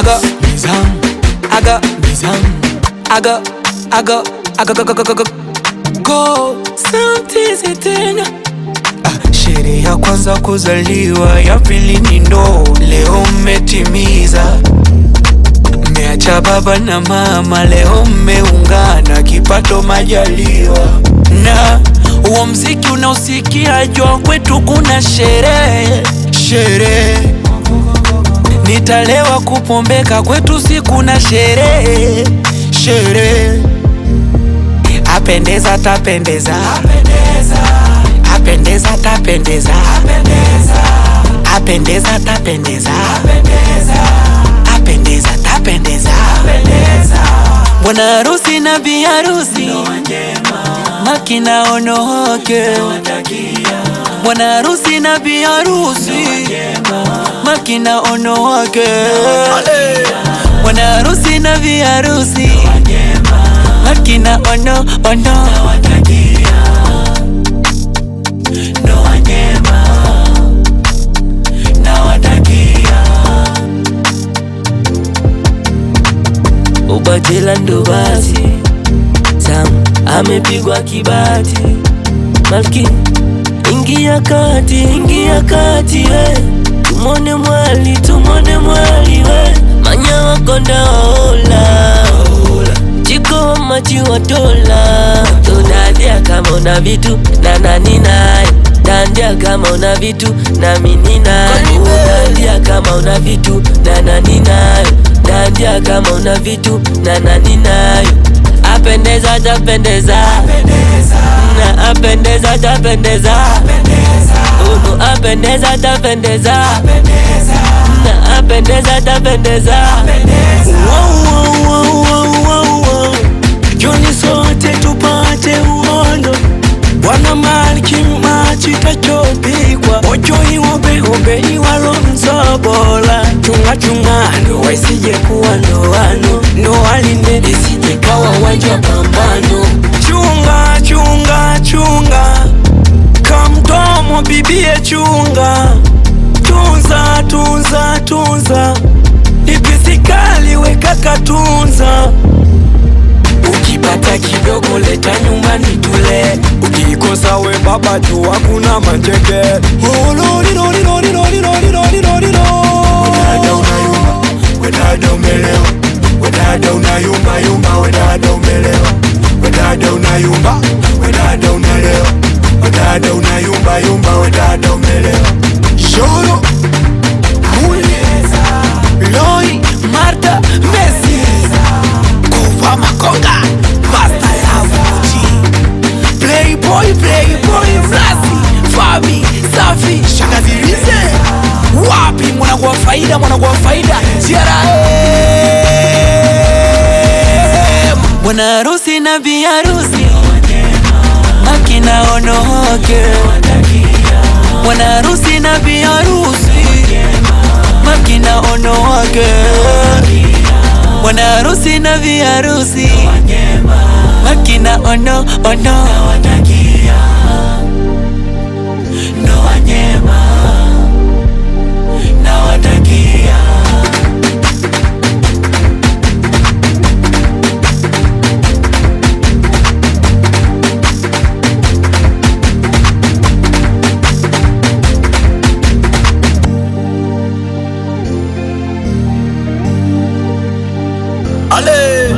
got nizam, I got nizam, I got go sometizi tena. Sherehe ya kwanza kuzaliwa, ya pili ni ndoa, leo mmetimiza. Mmeacha baba na mama, leo mmeungana, kipato majaliwa. Na uo mziki unaosikia, jua kwetu kuna sherehe. Sherehe nitalewa kupombeka, kwetu si kuna sherehe. Sherehe apendeza tapendeza, apendeza tapendeza, apendeza tapendeza, apendeza tapendeza. Bwana harusi na bi harusi, makina onoke. Bwana harusi na bi harusi, makina onoke. Bwana harusi na bi harusi, makina ono. Ubatela ndo basi, Sam amepigwa kibati. Malki ingia kati we, tumone mwali we. Manya wakonda ola, chiko machi watola. Tunadia kama una vitu na nani nae, dandia kama una vitu na mini nae. Dandia kama una vitu na nani nae, dandia kama una vitu na nani nae. Apendeza tapendeza, na apendeza tapendeza, unu apendeza tapendeza, na apendeza tapendeza. Joni sote tupate uondo, Bwana Malki machi tachopikwa. Ojoi obe iwalo mzobola. Chunga ndo waisije kuwa ndoano, ndo walinde isije kawa wanja pambano. Chunga kamtomo bibie chunga. Tunza ipisikali weka katunza. Ukipata kidogo leta nyumbani tule, ukikosa we baba tu hakuna manjeke. Wedada umelewa, wedada unayumba, wedada umelewa. Wedada unayumba, wedada unalewa. Wedada unayumba, wedada umelewa. Shoro Muleza, Loi, Marta, Messi, Kuva Makonga, Master ya Fuji, Playboy, Rasi, Fabi, Safi, Shangazi Rize. Wapi mwana kwa faida, Bwana harusi na bi harusi, makina onoke. Bwana harusi na bi harusi, makina onoke. Bwana harusi na bi harusi, makina ono. Ale